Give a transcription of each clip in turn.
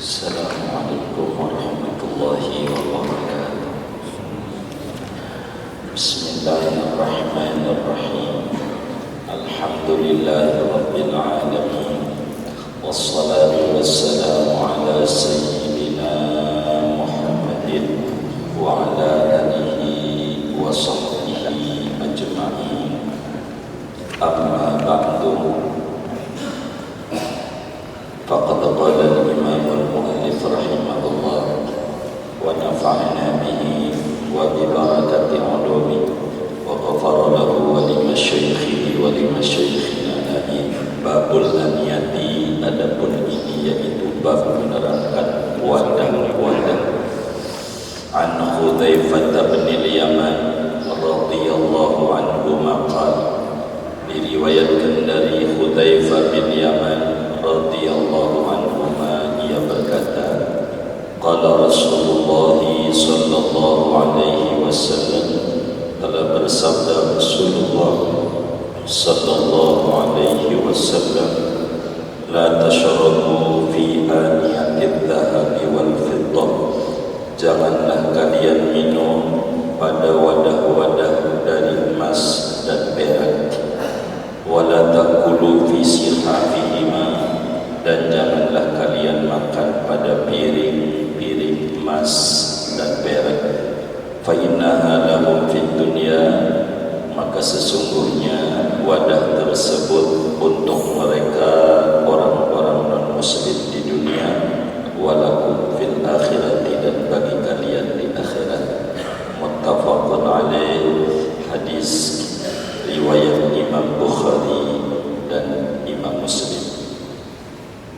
Assalamualaikum warahmatullahi wabarakatuh. Bismillahirrahmanirrahim. Alhamdulillahi rabbil alamin. Wassalatu wassalamu ala sayyidina Muhammadin wa ala alihi wa sahbihi ajma'in. Amma ba'du. Faqad qala al-imam al-mu'allif rahimahullah wa nafa'na bihi wa bi barakati 'ulumi wa ghafara lahu wa li masyayikhihi wa li masyayikhina amin. Babul aniyati, adapun ini yaitu bab menerangkan wadah-wadah. An Hudzaifah bin al-Yaman radhiyallahu anhu maqala, diriwayatkan dari Hudzaifah bin Yaman radhiyallahu anhu ia berkata, qala Rasulullah sallallahu alaihi wasallam, telah bersabda Rasulullah sallallahu alaihi wasallam, la tashrabu fi aniyatidz dhahabi wal fiddah, janganlah kalian minum pada wadah-wadah dari emas dan perak, wala taqulu fi sihafihima, dan janganlah kalian makan pada piring-piring emas dan perak. Fa innaha lahum fid dunya, maka sesungguhnya wadah tersebut untuk mereka orang-orang non-muslim di dunia, walakum fil akhirati, dan bagi kalian di akhirat. Muttafaqun alaih, hadis riwayat Imam Bukhari dan Imam Muslim.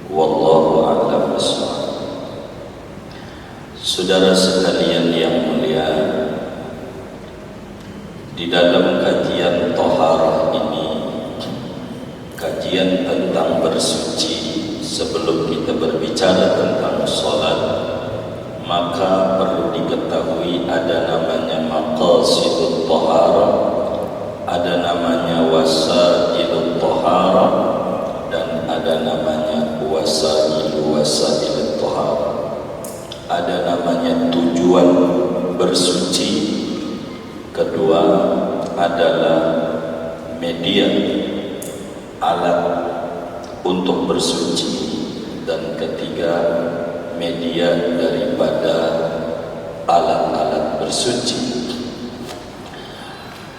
Wallahu a'lam bishawab. Saudara sekalian yang mulia, di dalam kajian Thaharah ini, kajian tentang bersuci, sebelum kita berbicara tentang salat, maka perlu diketahui ada namanya maqasidut Thaharah, ada namanya wasailut Thaharah, dan ada namanya wasailut Thaharah. Ada namanya tujuan bersuci, kedua adalah media, alat untuk bersuci, dan ketiga media daripada alat-alat bersuci.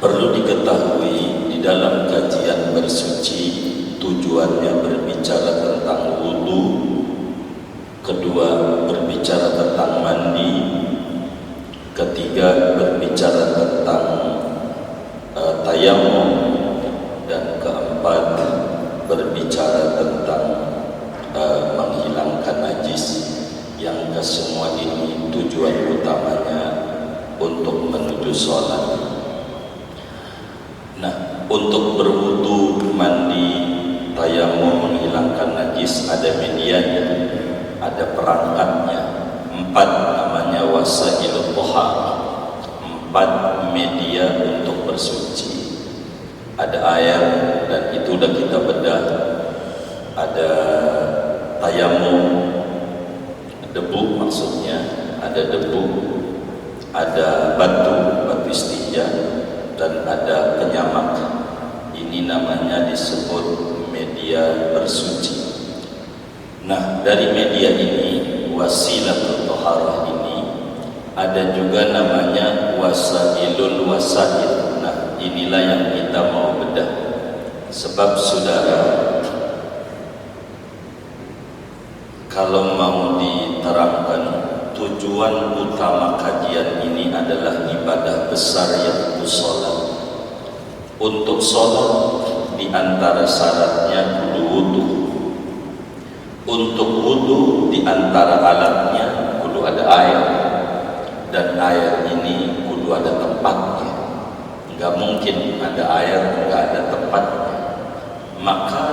Perlu diketahui di dalam kajian bersuci, tujuannya berbicara tentang wudu, kedua berbicara tentang mandi, ketiga berbicara tentang tayamum, dan keempat berbicara tentang menghilangkan najis, yang kesemua ini tujuan utamanya untuk menuju sholat. Nah, untuk berwudu, mandi, tayamum, menghilangkan najis, ada medianya, ada perangkatnya. 4 namanya wasailut Thaharah, 4 media untuk bersuci. Ada air, dan itu sudah kita bedah. Ada tayamum, debu maksudnya, ada debu, ada batu istinja, dan ada penyamak. Ini namanya disebut media bersuci. Nah, dari media ini, wasilatul Thaharah ini, ada juga namanya wasailul wasail. Nah, inilah yang kita mau bedah. Sebab saudara, kalau mau diterangkan, tujuan utama kajian ini adalah ibadah besar, yaitu sholat. Untuk sholat, di antara syaratnya kudu wudu. Untuk wudu, di antara alatnya kudu ada air, dan air ini kudu ada tempatnya. Enggak mungkin ada air enggak ada tempatnya. Maka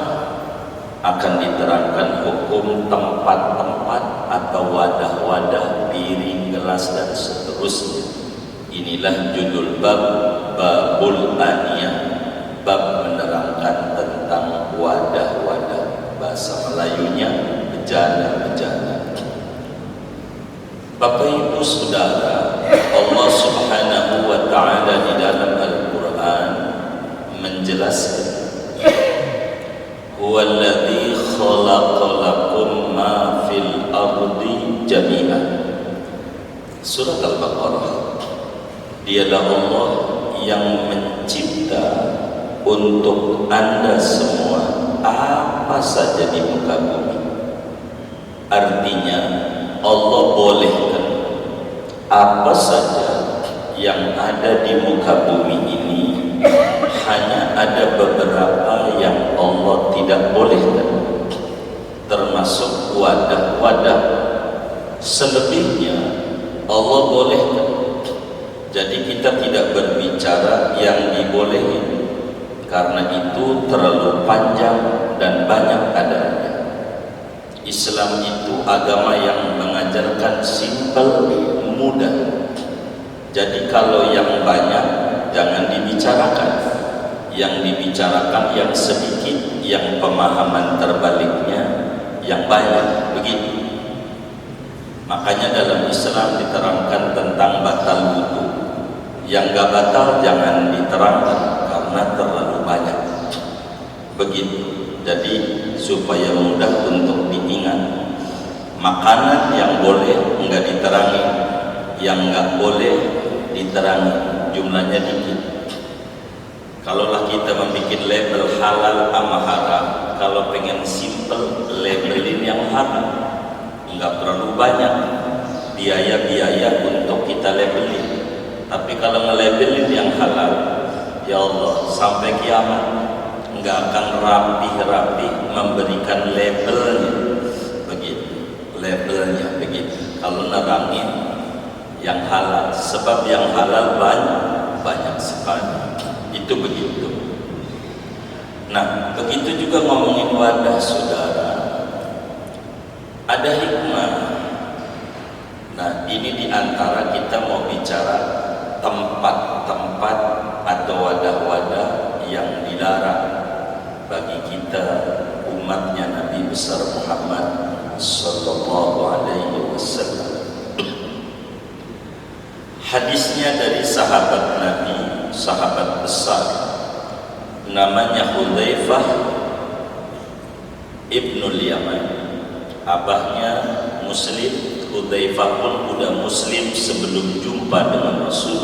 akan diterangkan hukum tempat-tempat atau wadah-wadah, piring, gelas, dan seterusnya. Inilah judul bab, babul aniyah, bab menerangkan tentang wadah-wadah. Bahasa Melayunya bejana-bejana. saudara, Allah Subhanahu wa ta'ala di dalam Al-Quran menjelaskan, huwallazi khalaqalakum ma fil ardi jami'an. Surat Al-Baqarah. Dialah Allah yang mencipta untuk Anda semua apa saja di muka bumi. Artinya Allah bolehkan apa saja yang ada di muka bumi ini, hanya ada beberapa yang Allah tidak bolehkan, termasuk wadah-wadah. Selebihnya Allah bolehkan. Jadi kita tidak berbicara yang dibolehin, karena itu terlalu panjang dan banyak adanya. Islam itu agama yang mengajarkan simpel, mudah. Jadi kalau yang banyak jangan dibicarakan, yang dibicarakan yang sedikit, yang pemahaman terbaliknya yang banyak, begitu. Makanya dalam Islam diterangkan tentang batal wudu. Yang gak batal jangan diterangkan karena terlalu banyak, begitu. Jadi supaya mudah untuk diingat. Makanan yang boleh enggak diterangi, yang enggak boleh diterangi, jumlahnya dikit. Kalaulah kita membuat label halal sama haram, kalau pengen simple, labelin yang haram, enggak terlalu banyak biaya-biaya untuk kita labelin. Tapi kalau nge-labelin yang halal, ya Allah, sampai kiamat nggak akan rapi-rapi memberikan labelnya, begitu. Labelnya begitu. Kalau nerangin yang halal, sebab yang halal banyak sekali. Itu begitu. Nah, begitu juga ngomongin wadah, saudara. Ada hikmah. Nah, ini diantara kita mau bicara tempat-tempat atau wadah-wadah yang dilarang bagi kita umatnya Nabi besar Muhammad sallallahu alaihi wasallam. Hadisnya dari sahabat Nabi, sahabat besar, namanya Hudzaifah ibnul Yaman. Abahnya Muslim. Hudzaifah pun udah Muslim sebelum jumpa dengan Rasul.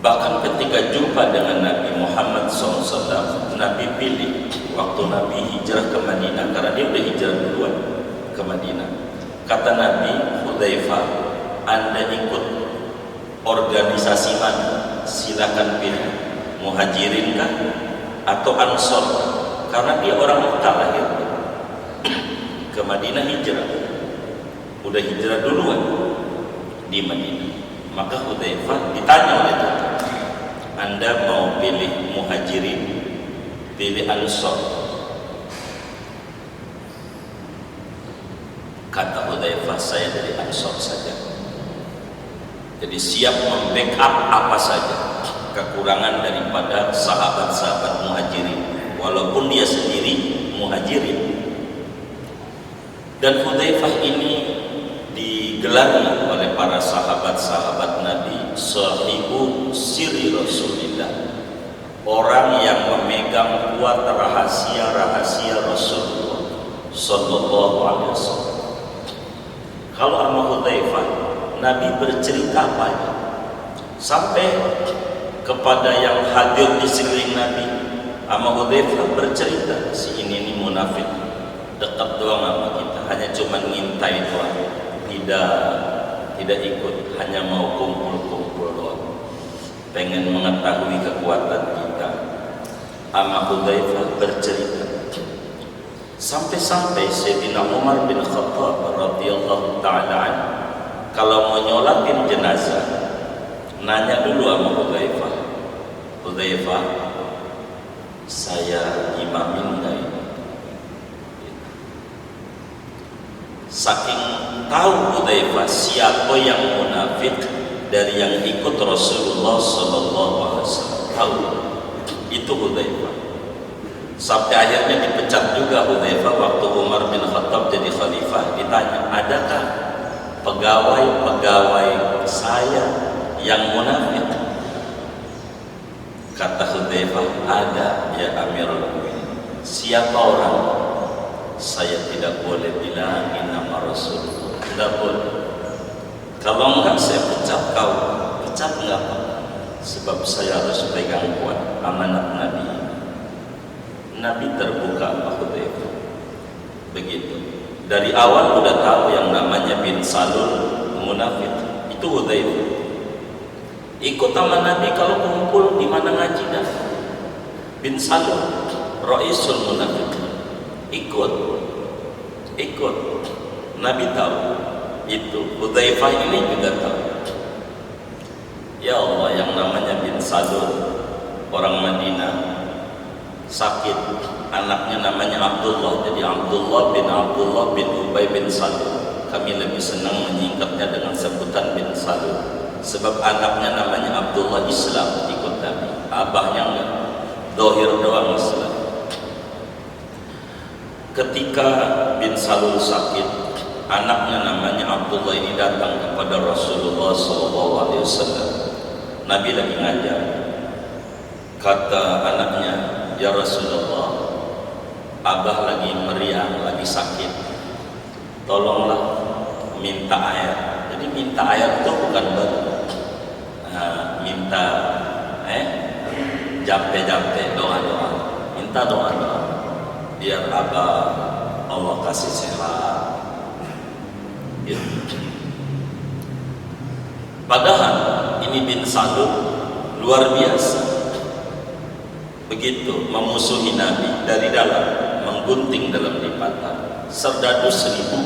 Bahkan ketika jumpa dengan Nabi Muhammad SAW, Nabi pilih waktu Nabi hijrah ke Madinah, karena dia udah hijrah duluan ke Madinah. Kata Nabi, Hudzaifah, Anda ikut organisasi mana? Silakan pilih, Muhajirin kah atau Ansor? Karena dia orang Mekah lahir, ke Madinah hijrah, udah hijrah duluan di Madinah. Maka Hudzaifah ditanya oleh Tuhan, Anda mau pilih Muhajirin, pilih Ansor? Kata Hudzaifah, saya dari Ansor saja. Jadi siap membackup apa saja kekurangan daripada sahabat-sahabat Muhajirin, walaupun dia sendiri Muhajirin. Dan Hudzaifah ini digelari oleh para sahabat-sahabat Nabi sahibu sirri Rasulillah, orang yang memegang kuat rahasia-rahasia Rasulullah sallallahu alaihi wasallam. Kalau sama Hudzaifah, Nabi bercerita apa ya? Sampai kepada yang hadir di sekeliling Nabi, sama Hudzaifah bercerita, si ini munafik, dekat doang sama kita, hanya cuma ngintai doang, tidak ikut, hanya mau kumpul-kumpul doang, pengen mengetahui kekuatan kita. Ama Hudzaifah bercerita, sampai-sampai Sayyidina Umar bin Khattab radhiyallahu ta'ala anhu kalau mau nyolatin jenazah nanya dulu sama Hudzaifah, Hudzaifah, saya imamin enggak ini? Saking tahu Hudzaifah siapa yang munafik dari yang ikut Rasulullah sallallahu alaihi wasallam, tahu itu Hudzaifah. Sampai akhirnya dipecat juga Hudzaifah waktu Umar bin Khattab jadi khalifah. Ditanya, adakah pegawai-pegawai saya yang munafik. Kata Hudzaifah, ada ya Amirul Mukminin. Siapa orang? Saya tidak boleh bilangin nama Rasulullah, tidak boleh. Kalau enggak saya pecat kau. Pecat enggak apa, sebab saya harus pegang kuat amanat Nabi. Nabi terbuka Pak Hudzaifah. Begitu. Dari awal udah tahu yang namanya bin Salul munafik. Itu Hudzaifah. Ikut sama Nabi kalau kumpul di mana ngaji dah. Bin Salul, Raisul munafik. Ikut. Nabi tahu. Itu Hudzaifah ini juga tahu. Ya Allah, yang namanya bin Salul, orang Madinah, sakit, anaknya namanya Abdullah. Jadi Abdullah bin Ubay bin Salul. Kami lebih senang menyingkatnya dengan sebutan bin Salul. Sebab anaknya namanya Abdullah Islam, ikut Nabi. Abahnya enggak, dohir doang Islam. Ketika bin Salul sakit, anaknya namanya Abdullah ini datang kepada Rasulullah SAW. Nabi lagi ngajar. Kata anaknya, ya Rasulullah, abah lagi meriang, lagi sakit. Tolonglah minta air. Jadi minta air itu bukan minta jampe doa, minta doa biar abah Allah kasih sehat gitu. Padahal ini bin Salul luar biasa, begitu memusuhi Nabi dari dalam, menggunting dalam lipatan, serdadu 1000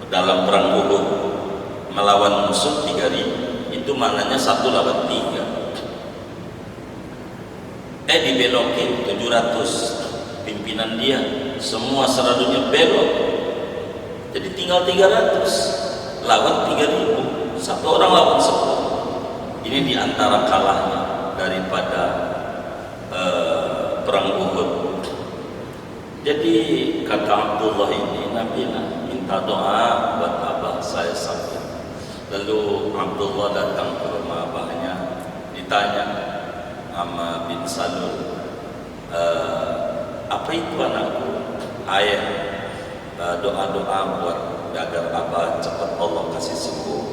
dalam perang Uhud, melawan musuh 3000. Itu maknanya 1 lawan 3. Dibelokin 700 pimpinan dia, semua seradunya belok. Jadi tinggal 300 lawan 3000, 1 orang lawan 10. Ini diantara kalahnya daripada perang Uhud. Jadi kata Abdullah ini, Nabi minta doa buat abah saya sakit. Lalu Abdullah datang ke rumah abahnya, ditanya sama bin Salul, apa itu anakku? Ayah, doa-doa buat agar abah cepat Allah kasih sembuh.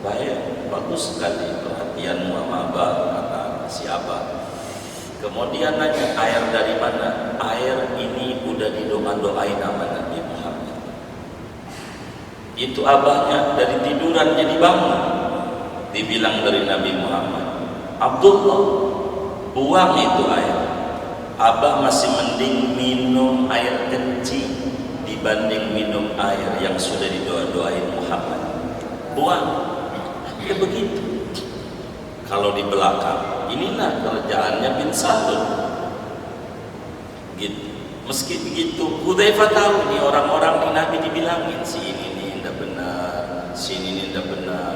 Baik, bagus sekali perhatianmu sama abah, kata si abah. Kemudian nanya, air dari mana? Air ini udah didoa-doain sama Nabi Muhammad. Itu abahnya dari tiduran jadi bangun, dibilang dari Nabi Muhammad, Abdullah, buang itu air. Abah masih mending minum air kencing dibanding minum air yang sudah didoa-doain Muhammad. Buang. Ya begitu. Kalau di belakang, inilah kerjaannya bin Salul. Gitu. Meski begitu, Hudzaifah tahu nih orang-orang nih Nabi dibilangin si ini tidak benar, si ini tidak benar.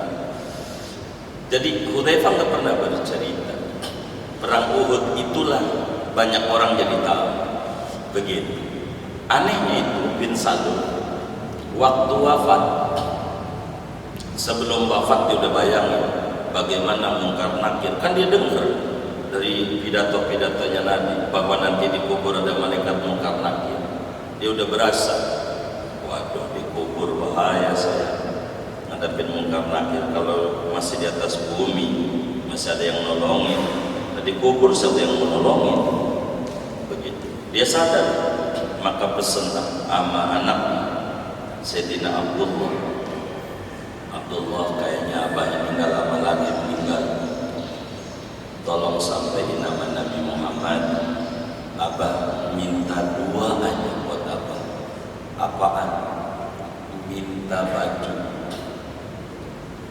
Jadi Hudzaifah nggak pernah bercerita. Perang Uhud itulah banyak orang jadi tahu. Begitu. Anehnya itu bin Salul waktu wafat, sebelum wafat dia udah bayangin bagaimana Munkar Nakir. Kan dia dengar dari pidato-pidatonya Nabi bahwa nanti dikubur ada malaikat Munkar Nakir. Dia udah berasa, waduh dikubur bahaya saya ngadepin Munkar Nakir. Kalau masih di atas bumi masih ada yang nolongin, dikubur siapa yang menolongin. Begitu dia sadar, maka pesenlah sama anaknya Sayyidina Abdullah, kayaknya abah ini nggak lama lagi meninggal, tolong sampaikan nama Nabi Muhammad, abah minta dua aja buat abah. Apaan? Minta baju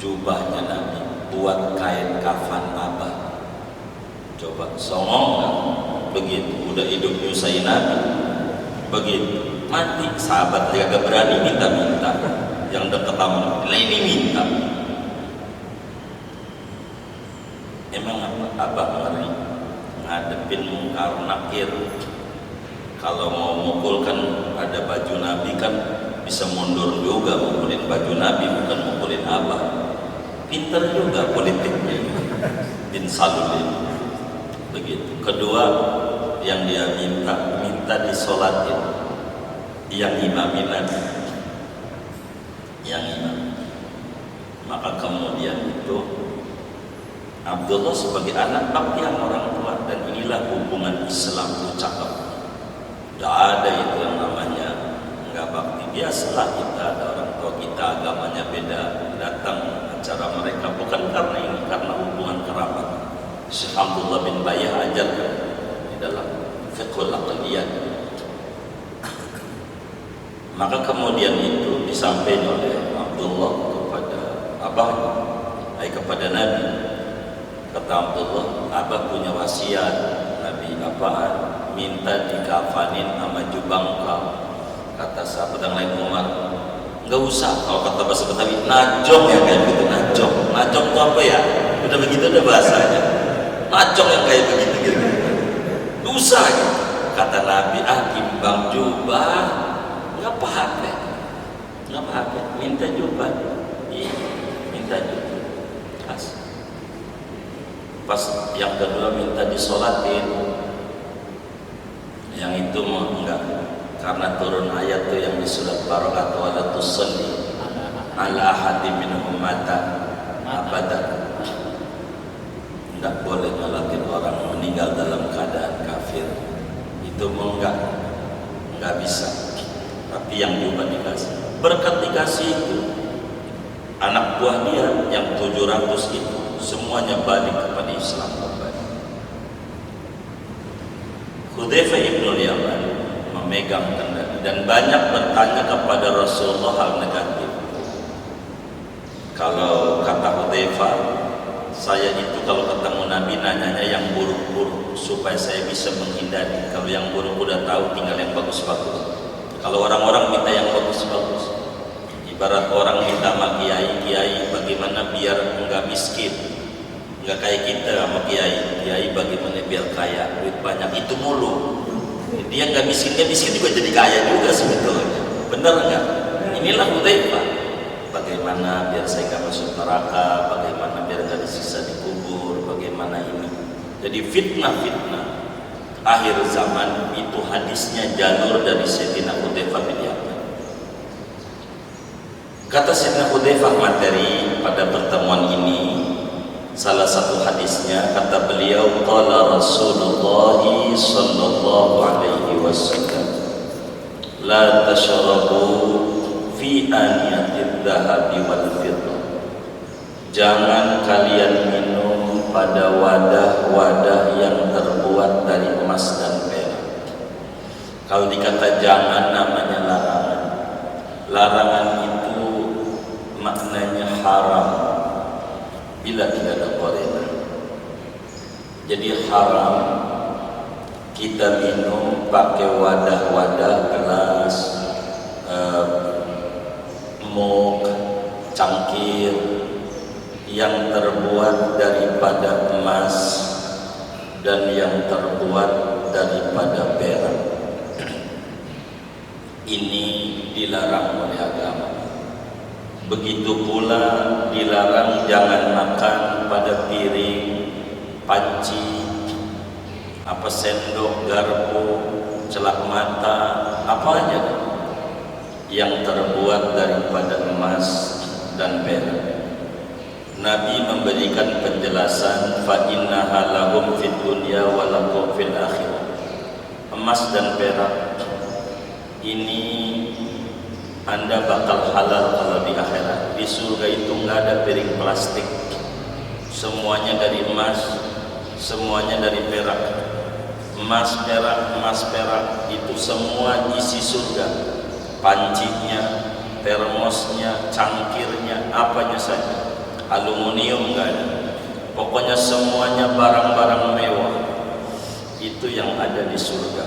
jubahnya Nabi buat kain kafan abah. Coba songong nggak? Begitu udah hidup nyusahin Nabi, begitu mati sahabat dia agak berani minta-minta, yang dekat sama ini minta. Emang apa? Abah ngeri ngadepin Munkar Nakir. Kalau mau mukul kan ada baju Nabi kan bisa mundur juga mukulin baju Nabi, bukan mukulin abah. Pinter juga politiknya bin Salul ini. Begitu. Kedua, yang dia minta disolatin, yang imamin Nabi, yang imam. Maka kemudian itu Abdullah sebagai anak bakti sama orang tua, dan inilah hubungan Islam itu cakep. Tidak ada itu yang namanya nggak bakti. Biasalah kita ada orang tua kita agamanya beda, datang acara mereka bukan karena ini, karena hubungan kerabat. Syekh Abdullah bin Bayah ajarkan di dalam fiqhul aqliyah. Maka kemudian itu disampaikan oleh Abdullah kepada abahnya, kepada Nabi. Kata Abdullah, abah punya wasiat. Nabi, apaan? Minta dikafanin sama jubang kau. Kata sahabat yang lain, Umar, nggak usah. Kalau kata bahasa Betawi, najong yang kayak gitu. Najong itu apa ya? Udah begitu ada bahasanya. Najong yang kayak begitu gitu. Nggak usah gitu. Kata Nabi, timbang jubah, nggak pakai. Minta jubah. Iya, minta jubah. Pas yang kedua minta disolatin, yang itu enggak, karena turun ayat tuh yang di surat Barokat, wala tusalli ala ahadin minhum mata abadan. Enggak boleh ngelatin orang meninggal dalam keadaan kafir. Itu enggak bisa. Tapi yang juga dikasih, berkat dikasih itu, anak buah dia yang 700 itu semuanya balik kepada Islam kembali. Hudzaifah ibn Yaman memegang kendali dan banyak bertanya kepada Rasulullah hal negatif. Kalau kata Hudzaifah, saya itu kalau ketemu Nabi nanyanya yang buruk-buruk supaya saya bisa menghindari. Kalau yang buruk udah tahu, tinggal yang bagus-bagus. Kalau orang-orang minta yang bagus-bagus, ibarat orang minta sama kiai, bagaimana biar enggak miskin, enggak kayak kita sama kiai bagaimana biar kaya, duit banyak, itu mulu. Dia enggak miskin juga jadi kaya juga sebetulnya. Benar enggak? Inilah Hudzaifah. Bagaimana biar saya enggak masuk neraka, bagaimana biar enggak disiksa di kubur, bagaimana ini. Jadi fitnah akhir zaman itu hadisnya jalur dari Sayyidina Hudzaifah bin Yaman. Kata Sayyidina Hudzaifah materi pada pertemuan ini, salah satu hadisnya kata beliau, qala Rasulullah sallallahu alaihi wasallam, la tashrabu fi aniyatid dhahabi wal fiddah. Jangan kalian minum pada wadah-wadah yang terbuat dari emas dan perak. Kalau dikata jangan, namanya larangan. Larangan itu maknanya haram bila tidak ada qarina. Jadi haram kita minum pakai wadah-wadah gelas, mug, cangkir yang terbuat daripada emas dan yang terbuat daripada perak. Ini dilarang oleh agama. Begitu pula dilarang jangan makan pada piring, panci, sendok, garpu, celak mata, apa aja yang terbuat daripada emas dan perak. Nabi memberikan penjelasan, fa innaha lahum fid dunya wa lakum fil akhirah. Emas dan perak ini Anda bakal halal kalau di akhirat. Di surga itu nggak ada piring plastik, semuanya dari emas, semuanya dari perak. Emas perak itu semua isi surga, pancinya, termosnya, cangkirnya, apanya saja. Aluminium nggak ada. Pokoknya semuanya barang-barang mewah itu yang ada di surga.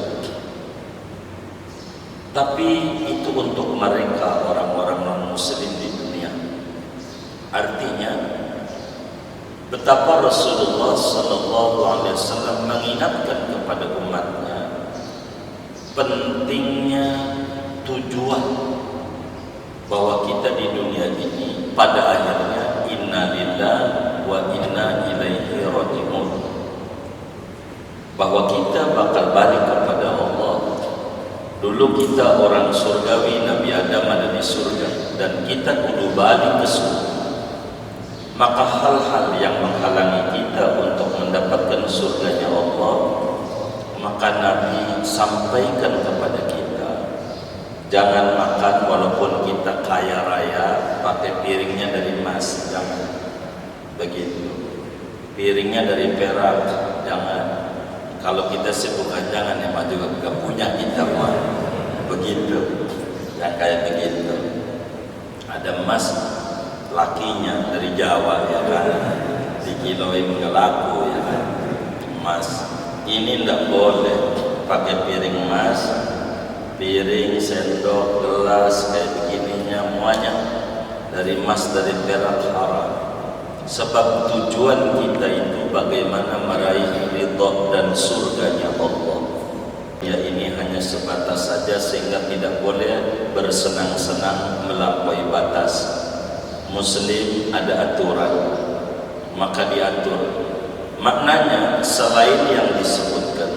Tapi itu untuk mereka orang-orang non-muslim di dunia. Artinya betapa Rasulullah sallallahu alaihi wasallam mengingatkan kepada umatnya pentingnya tujuan bahwa kita di dunia ini pada akhirnya inna lillahi wa inna ilaihi raji'un, bahwa kita bakal balik kepada Allah. Dulu kita orang surgawi, Nabi Adam ada di surga, dan kita kudu balik ke surga. Maka hal-hal yang menghalangi kita untuk mendapatkan surganya Allah, maka Nabi sampaikan kepada kita, jangan makan walaupun kita kaya raya pakai piringnya dari emas, jangan begitu. Piringnya dari perak, jangan. Kalau kita sebutkan jangan, emang juga gak punya kita mah begitu, yang kayak begitu. Ada emas lakinya dari Jawa, ya kan, dikiloin nggak laku, ya kan, emas. Ini nggak boleh pakai piring emas, piring, sendok, gelas kayak begininya, semuanya dari emas, dari perak, haram. Sebab tujuan kita itu bagaimana meraih ridha dan surganya Allah. Ya, ini hanya sebatas saja, sehingga tidak boleh bersenang-senang melampaui batas. Muslim ada aturan, maka diatur. Maknanya selain yang disebutkan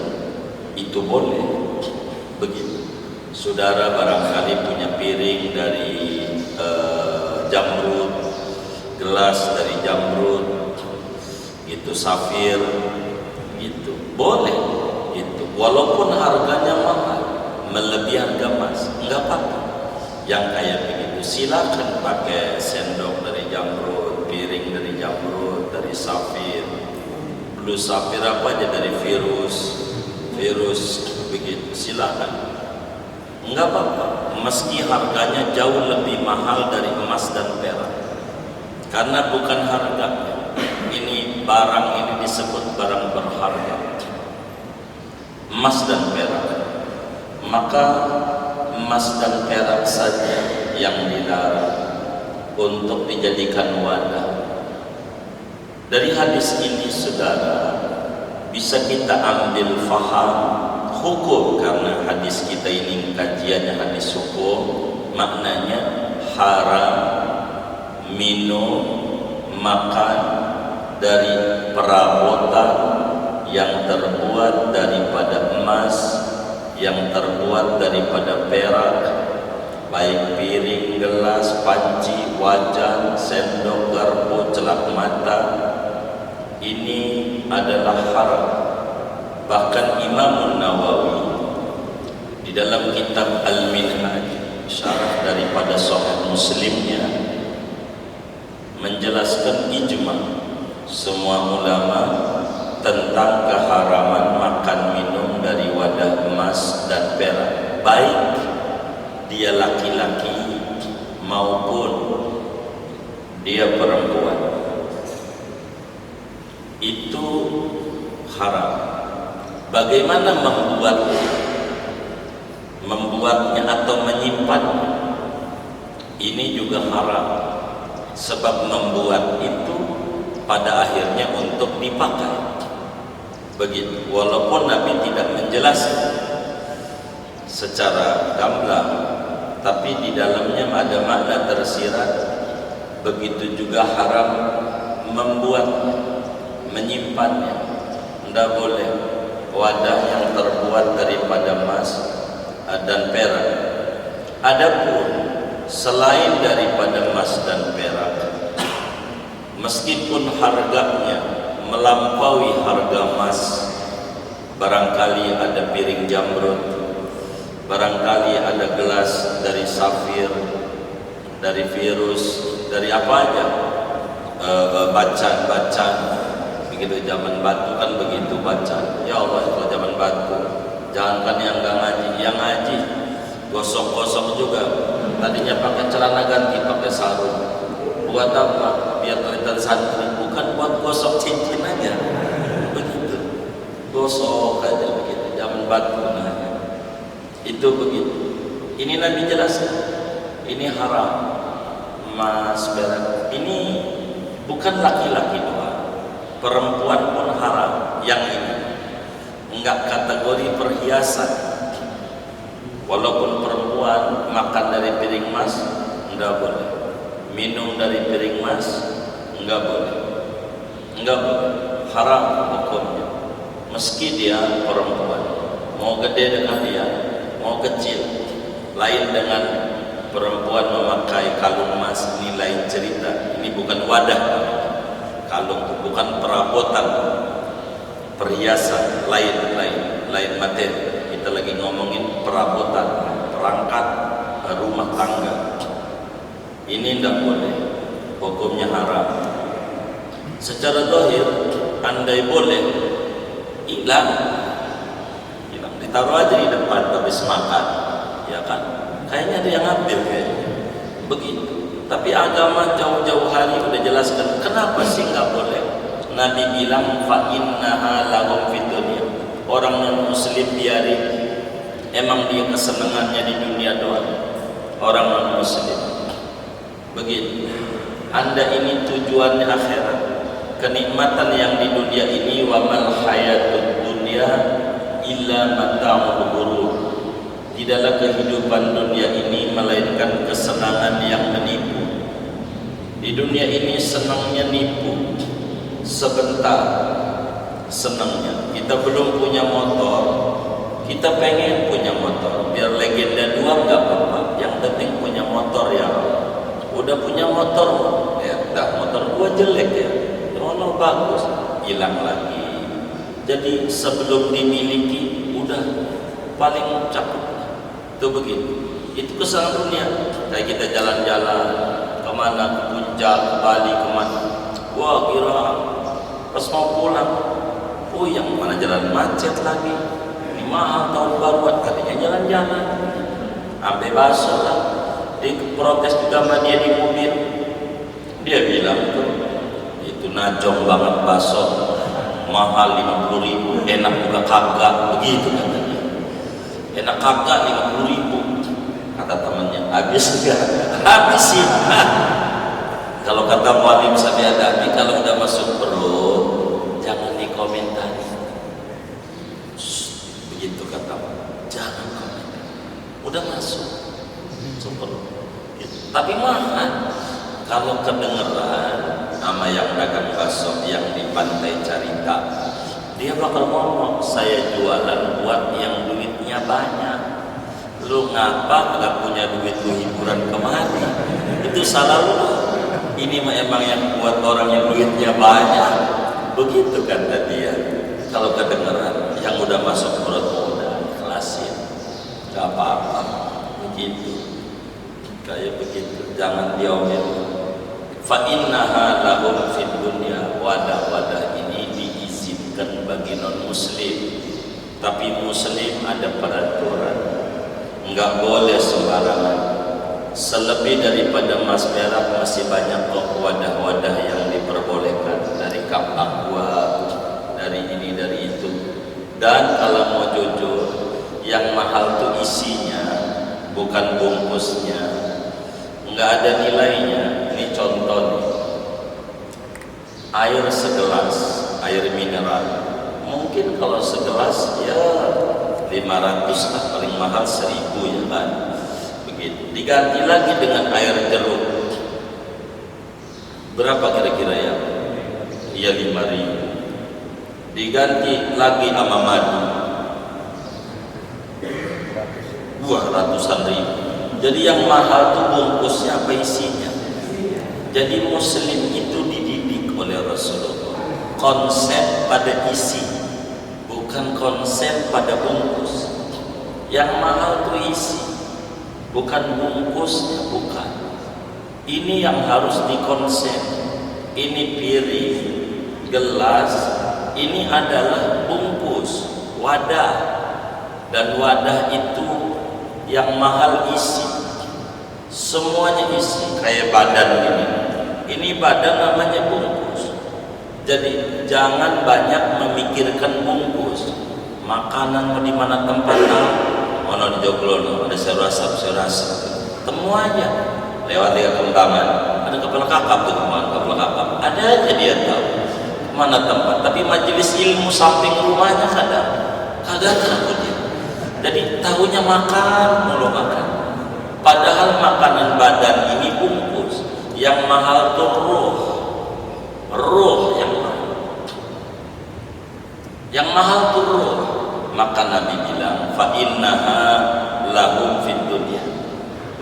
itu boleh begitu. Saudara barangkali punya piring dari jamrud, gelas dari jamrud, itu safir, gitu boleh, gitu. Walaupun harganya mahal, melebihi harga emas, enggak apa-apa. Yang kayak begitu silakan pakai sendok dari jamrud, piring dari jamrud, dari safir, blue safir apa aja dari virus begitu, silakan, enggak apa-apa. Meski harganya jauh lebih mahal dari emas dan perak. Karena bukan harganya, ini barang ini disebut barang berharga, emas dan perak. Maka emas dan perak saja yang dilarang untuk dijadikan wadah. Dari hadis ini saudara bisa kita ambil faham hukum, karena hadis kita ini kajiannya hadis hukum. Maknanya haram minum, makan dari perabotan yang terbuat daripada emas, yang terbuat daripada perak, baik piring, gelas, panci, wajan, sendok, garpu, celak mata, ini adalah haram. Bahkan Imam Nawawi di dalam kitab Al-Minhaj, syarah daripada Sahih Muslimnya, menjelaskan ijma semua ulama tentang keharaman makan minum dari wadah emas dan perak, baik dia laki-laki maupun dia perempuan, itu haram. Bagaimana membuatnya atau menyimpannya, ini juga haram. Sebab membuat itu pada akhirnya untuk dipakai begitu. Walaupun Nabi tidak menjelaskan secara gamblang, tapi di dalamnya ada makna tersirat. Begitu juga haram membuatnya, menyimpannya. Tidak boleh wadah yang terbuat daripada emas dan perak. Adapun selain daripada emas dan perak, meskipun harganya melampaui harga emas, barangkali ada piring jamrud, barangkali ada gelas dari safir, dari virus, dari apa aja, bacan begitu. Zaman batu kan begitu, bacan. Ya Allah, kalau zaman batu, jangankan yang enggak ngaji, yang ngaji gosok-gosok juga. Tadinya pakai celana ganti, pakai sarung. Buat apa? Biar kelihatan santri. Bukan buat gosok cincin aja. Begitu. Gosok aja begitu. Zaman batu nah. Itu begitu. Ini Nabi jelaskan. Ini haram. Emas, perak. Ini bukan laki-laki doang. Perempuan pun haram. Yang ini enggak kategori perhiasan. Walaupun perempuan makan dari piring emas, enggak boleh. Minum dari piring mas, enggak boleh. Enggak boleh. Haram hukumnya. Meski dia perempuan, mau gede dengan dia, mau kecil. Lain dengan perempuan memakai kalung emas, ini lain cerita. Ini bukan wadah. Kalung itu bukan perabotan, perhiasan, lain materi. Kita lagi ngomongin perabotan, perangkat rumah tangga. Ini tidak boleh, hukumnya haram. Secara zahir, andai boleh, hilang, ditaruh aja di depan habis makan, ya kan? Kayaknya ada yang ambil kayaknya, begitu. Tapi agama jauh-jauh hari udah jelaskan kenapa sih nggak boleh. Nabi bilang fa innaha lahum fid dunya. Orang non muslim biarin, emang dia kesenangannya di dunia doang. Orang non muslim begitu. Anda ini tujuannya akhirat, kenikmatan yang di dunia ini. Wa mal hayatud dunya illa mata'ul ghurur. Tidaklah kehidupan dunia ini melainkan kesenangan yang menipu. Di dunia ini senangnya nipu, sebentar senangnya. Kita belum punya motor, kita pengen punya motor, biar legenda dua nggak apa-apa. Yang penting punya motor ya. Udah punya motor, ya dah motor gua jelek ya, motor bagus, hilang lagi. Jadi sebelum dimiliki udah paling cakep. Itu begitu. Itu kesan dunia. Kayak kita jalan-jalan kemana, ke Puncak, ke Bali, kemana. Wah kira pas mau pulang, oh yang mana jalan macet lagi. Ini mahal tahun baru, katanya jalan-jalan. Sampai basuh lah. Diprotes juga sama dia di mobil. Dia bilang tuh, itu najong banget bakso, mahal 50.000, enak juga kagak, begitu katanya. Enak kagak 50.000, kata temannya. Habis enggak? Habis sih. Kalau kata Mualim Sabiadabi, kalau udah masuk perut jangan dikomentari. Begitu kata, jangan komentar. Udah masuk perut. Tapi mahal. Kalau kedengeran sama yang dagang bakso yang di Pantai Carita, dia bakal ngomong, saya jualan buat yang duitnya banyak. Lu ngapa gak punya duit lu hiburan kemari? Itu salah lu. Ini emang yang buat orang yang duitnya banyak. Begitu kata dia. Kalau kedengeran, yang udah masuk perut udah kelasin, gak apa-apa. Begitu. Kayak begitu. Jangan diomel. Fa innaha lahum fid dunya. Wadah-wadah ini diizinkan bagi non muslim, tapi muslim ada peraturan, enggak boleh sembarangan. Selebih daripada mas perak masih banyak kok wadah-wadah yang diperbolehkan, dari kap aqua, dari ini dari itu. Dan kalau mau jujur, yang mahal tuh isinya, bukan bungkusnya. Enggak ada nilainya. Ini contoh nih, air segelas, air mineral, mungkin kalau segelas ya 500 lah, paling mahal 1.000 ya kan. Begitu. Diganti lagi dengan air jeruk, berapa kira-kira ya? Ya 5.000. Diganti lagi sama madu, ratusan ribu. Jadi yang mahal tuh bungkusnya apa isinya. Jadi muslim itu dididik oleh Rasulullah, konsep pada isi, bukan konsep pada bungkus. Yang mahal tuh isi, bukan bungkusnya, bukan. Ini yang harus dikonsep. Ini piring, gelas, ini adalah bungkus, wadah. Dan wadah itu yang mahal isi, semuanya isi. Kayak badan ini badan namanya bungkus. Jadi jangan banyak memikirkan bungkus. Makanan mau di mana tempatnya, mau di joglono, ada serasap, temu aja lewat dia kembangan, ada kepala kakap tuh, kepala kakap, ada aja dia tahu mana tempat. Tapi majelis ilmu samping rumahnya kagak tahu dia. Jadi tahunya makan, mulu makan. Padahal makanan badan ini bungkus. Yang mahal tuh ruh yang mahal. Yang mahal tuh ruh. Maka Nabi bilang, fa innaha lahum fid dunya.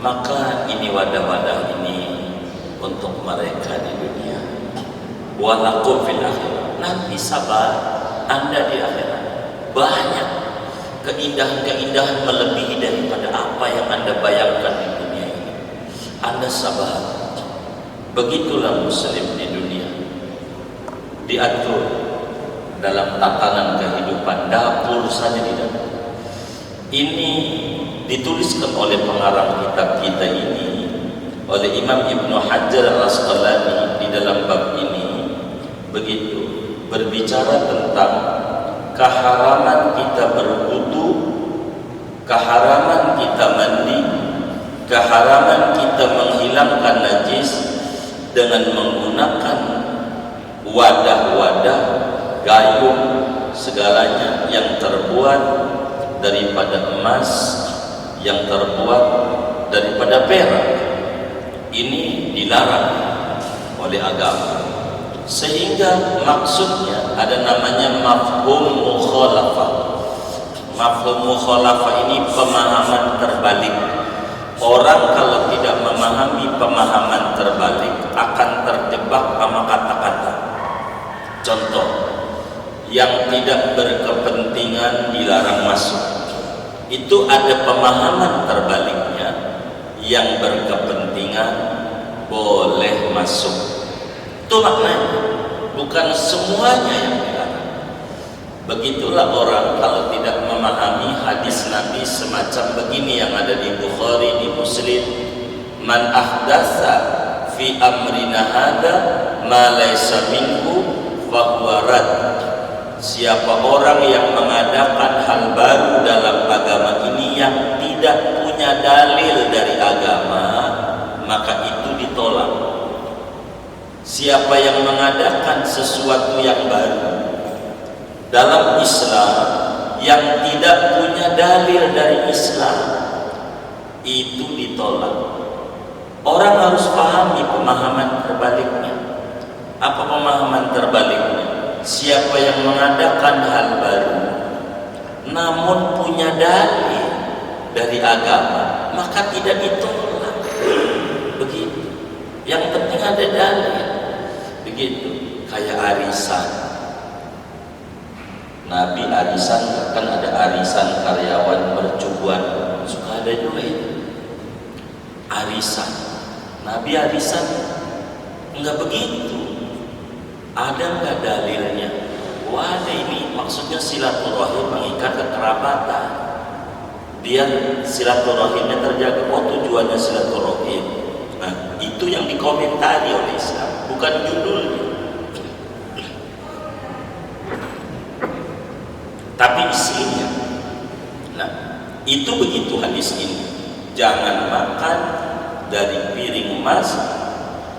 Maka ini wadah-wadah ini untuk mereka di dunia. Wa lakum fil akhirah. Nanti sabar Anda di akhirat. Banyak keindahan-keindahan melebihi daripada apa yang Anda bayangkan di dunia ini. Anda sabar. Begitulah muslim di dunia. Diatur dalam tatanan kehidupan, dapur saja tidak. Ini dituliskan oleh pengarang kitab kita ini, oleh Imam Ibnu Hajar Al-Asqalani di dalam bab ini, begitu berbicara tentang keharaman kita berwudu, keharaman kita mandi, keharaman kita menghilangkan najis dengan menggunakan wadah-wadah, gayung, segalanya yang terbuat daripada emas, yang terbuat daripada perak. Ini dilarang oleh agama, sehingga maksudnya ada namanya mafhum mukhalafah. Mafhum mukhalafah ini pemahaman terbalik. Orang kalau tidak memahami pemahaman terbalik akan terjebak sama kata-kata. Contoh, yang tidak berkepentingan dilarang masuk. Itu ada pemahaman terbaliknya. Yang berkepentingan boleh masuk. Itu maknanya, bukan semuanya yang dilarang. Begitulah orang kalau tidak memahami hadis Nabi semacam begini yang ada di Bukhari, di Muslim. Man ahdatsa fi amrina hada ma laysa minhu fahuwa rad. Siapa orang yang mengadakan hal baru dalam agama ini yang tidak punya dalil dari agama, maka itu ditolak. Siapa yang mengadakan sesuatu yang baru dalam Islam yang tidak punya dalil dari Islam, itu ditolak. Orang harus pahami pemahaman terbaliknya. Apa pemahaman terbaliknya? Siapa yang mengadakan hal baru namun punya dalil dari agama, maka tidak ditolak. Begitu. Yang penting ada dalil. Begitu. Kayak arisan. Nabi arisan, kan ada arisan karyawan mercubuan, suka ada juga itu. Arisan. Nabi arisan enggak begitu. Ada nggak dalilnya? Wah, ada ini maksudnya silaturahim, mengikat kekerabatan. Biar silaturahimnya terjaga. Oh, tujuannya silaturahim. Nah, itu yang dikomentari oleh Islam, bukan judulnya. Tapi isinya. Nah, itu begitu hadis ini. Jangan makan dari piring emas,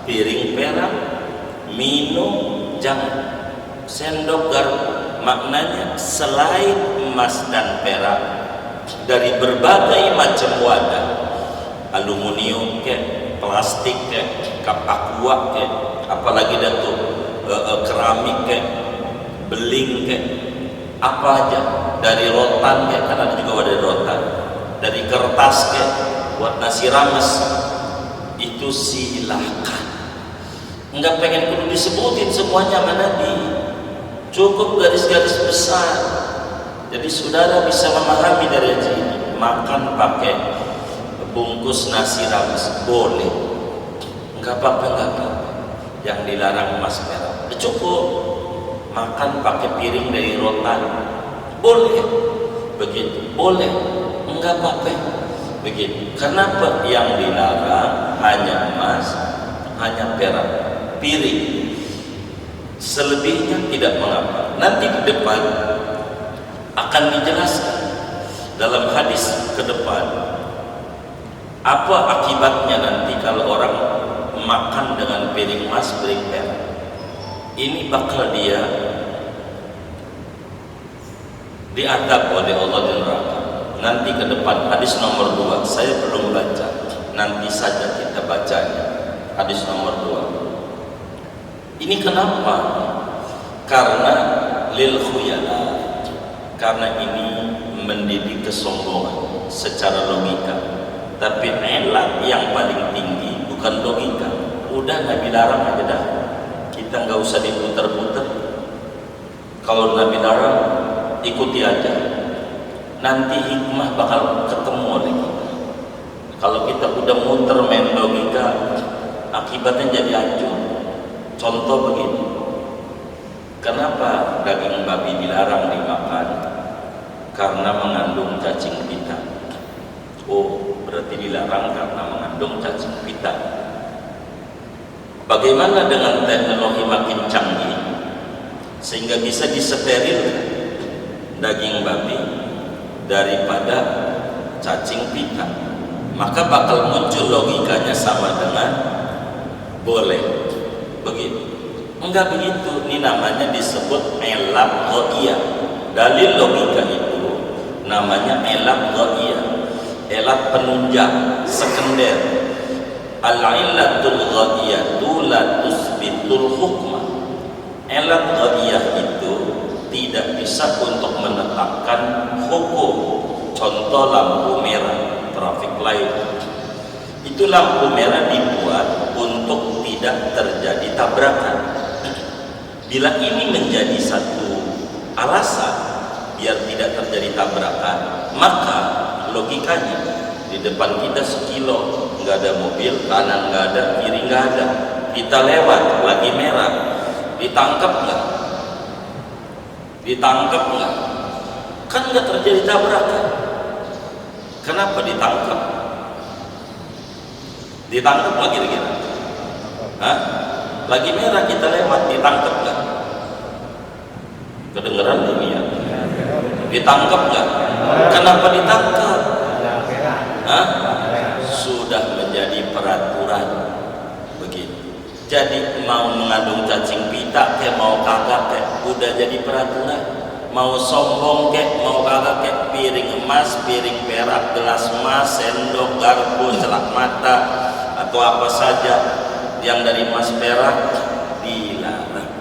piring perak, minum jangan sendok garpu. Maknanya selain emas dan perak, dari berbagai macam wadah, aluminium ke, plastik ke, kap aqua ke, apalagi datu keramik ke, beling ke, apa aja, dari rotan ke, kan ada juga wadah rotan, dari kertas ke, buat nasi rames, itu silahkan. Enggak pengen perlu disebutin semuanya sama Nabi, cukup garis-garis besar. Jadi saudara bisa memahami dari sini. Makan pakai bungkus nasi rames boleh, enggak apa-apa, enggak apa-apa. Yang dilarang emas perak cukup. Makan pakai piring dari rotan boleh, begitu, boleh, enggak apa-apa, begitu. Kenapa yang dilarang hanya emas, hanya perak, piring, selebihnya tidak mengapa. Nanti di depan akan dijelaskan dalam hadis ke depan apa akibatnya nanti kalau orang makan dengan piring emas, piring perak. Ini bakal dia diadab oleh Allah di neraka. Nanti ke depan hadis nomor 2 saya belum baca. nanti saja kita bacanya. Hadis nomor 2. Ini kenapa? Karena lil khuyala, karena ini mendidik kesombongan secara logika. Tapi elat yang paling tinggi bukan logika. Udah Nabi larang aja dah, kita nggak usah diputer-puter. Kalau Nabi larang, ikuti aja. Nanti hikmah bakal ketemu oleh kita. Kalau kita udah muter main logika, akibatnya jadi hancur. Contoh begini, kenapa daging babi dilarang dimakan? Karena mengandung cacing pita. Oh, berarti dilarang karena mengandung cacing pita. Bagaimana dengan teknologi makin canggih sehingga bisa disteril daging babi daripada cacing pita? Maka bakal muncul logikanya sama dengan boleh begitu. Enggak begitu, ini namanya disebut elat ghaiyah. Dalil logika itu namanya elat ghaiyah, elat penunjang sekunder. Al-illatul ghaiyatu la tusbitul hukma. Elat ghaiyah itu tidak bisa untuk menetapkan hukum. Contoh lampu merah, traffic light. Itu lampu merah dibuat untuk tidak terjadi tabrakan. Bila ini menjadi satu alasan biar tidak terjadi tabrakan, maka logikanya di depan kita sekilo nggak ada mobil, kanan nggak ada, kiri nggak ada, kita lewat lagi merah, ditangkap nggak? Ditangkap nggak? Kan nggak terjadi tabrakan. Kenapa ditangkap? Ditangkap nggak kira-kira? Hah? Lagi merah kita lewat, ditangkap nggak? Kedengeran ini ya? Ditangkap nggak? Kenapa ditangkap? Hah? Sudah menjadi peraturan begitu. Jadi mau mengandung cacing pita kayak mau kagak kayak udah jadi peraturan. Mau sombong kayak mau kagak kayak piring emas, piring perak, gelas emas, sendok, garpu, celak mata atau apa saja yang dari emas perak dilarang.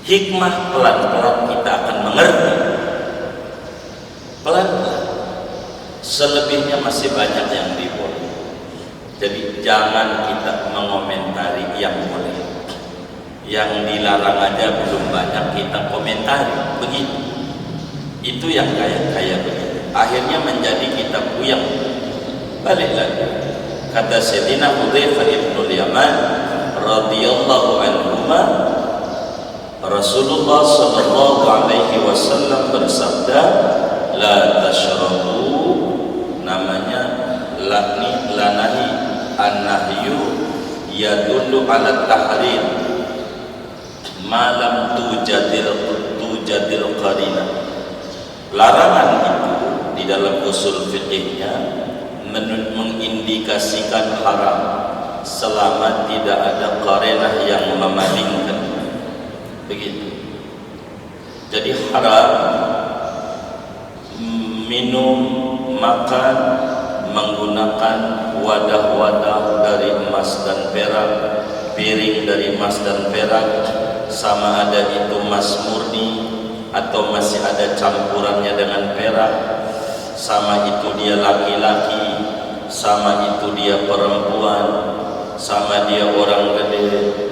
Hikmah pelan-pelan kita akan mengerti. Pelan-pelan. Selebihnya masih banyak yang diboleh. Jadi jangan kita mengomentari yang boleh. Yang dilarang aja belum banyak kita komentari. Begitu. Itu yang kayak begitu. Akhirnya menjadi kita puyeng. Balik lagi. Kata Sayyidina Hudzaifah ibnul Yaman radhiyallahu anhuma, Rasulullah sallallahu alaihi wasallam bersabda, la tashrabu, namanya lanahi an-nahyu yadullu ala tahrim malam tujadil qarina. Larangan itu di dalam usul fiqihnya mengindikasikan haram selama tidak ada qarinah yang memalingkan. Begitu. Jadi haram minum, makan menggunakan wadah-wadah dari emas dan perak, piring dari emas dan perak, sama ada itu emas murni atau masih ada campurannya dengan perak, sama itu dia laki-laki, sama itu dia perempuan, sama dia orang gede,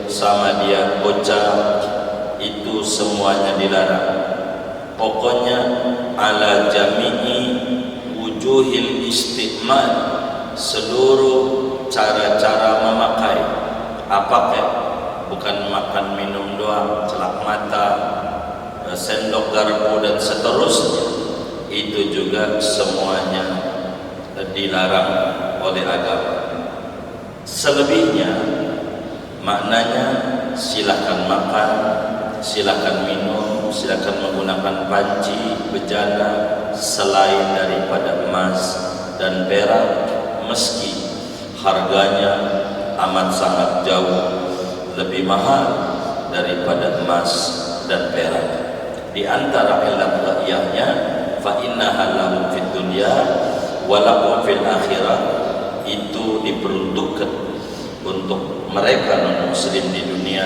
sama dia bocah, itu semuanya dilarang. Pokoknya ala jami'i wujuhil istiqmal, seluruh cara-cara memakai. Apa kayak? Bukan makan minum doang, celak mata, sendok garpu dan seterusnya. Itu juga semuanya dilarang oleh agama. Selebihnya maknanya silakan makan, silakan minum, silakan menggunakan panci, bejana selain daripada emas dan perak, meski harganya amat sangat jauh lebih mahal daripada emas dan perak. Di antara ilat ghaiyahnya fa innaha lahum fid dunya wa lakum fil akhirah itu diperuntukkan untuk mereka non muslim di dunia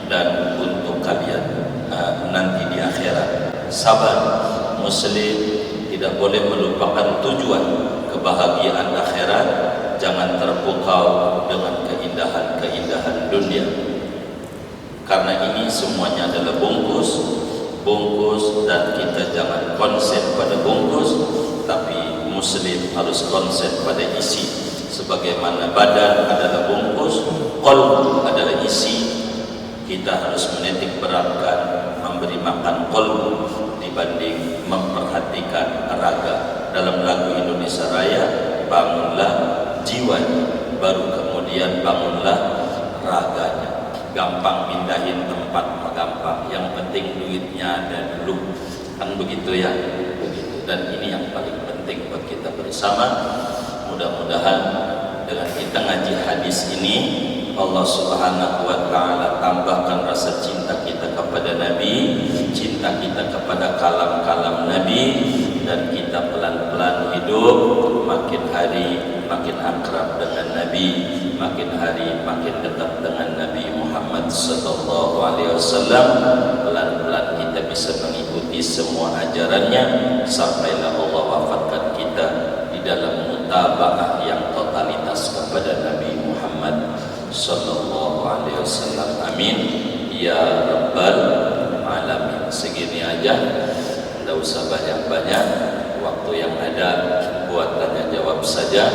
dan untuk kalian nanti di akhirat. Sabar, muslim tidak boleh melupakan tujuan kebahagiaan akhirat. Jangan terpukau dengan keindahan-keindahan dunia, karena ini semuanya adalah bungkus, dan kita jangan konsen pada bungkus, tapi muslim harus konsen pada isi. Sebagaimana badan adalah bungkus, qalbu adalah isi. Kita harus menitik beratkan memberi makan qalbu dibanding memperhatikan raga. Dalam lagu Indonesia Raya, bangunlah jiwanya, baru kemudian bangunlah raganya. Gampang pindahin tempat, gampang, yang penting duitnya ada dulu, kan begitu ya, begitu. Dan ini yang paling penting buat kita bersama. Mudah-mudahan dengan kita ngaji hadis ini, Allah Subhanahu wa Ta'ala tambahkan rasa cinta kita kepada Nabi, cinta kita kepada kalam-kalam Nabi, dan kita pelan-pelan hidup makin hari makin akrab dengan Nabi, makin hari makin dekat dengan Nabi Muhammad sallallahu alaihi wasallam. Pelan-pelan kita bisa mengikuti semua ajarannya sampailah Allah wafatkan kita di dalam mutaba'ah yang totalitas kepada Nabi Muhammad sallallahu alaihi wasallam. Amin ya rabbal alamin. Segini aja, tidak usah banyak-banyak. Waktu yang ada buat tanya jawab saja.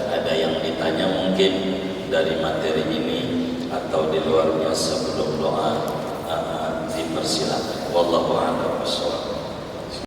Ada yang ditanya mungkin dari materi ini atau di luarnya sebelum doa, dipersilakan. Wallahu a'lam.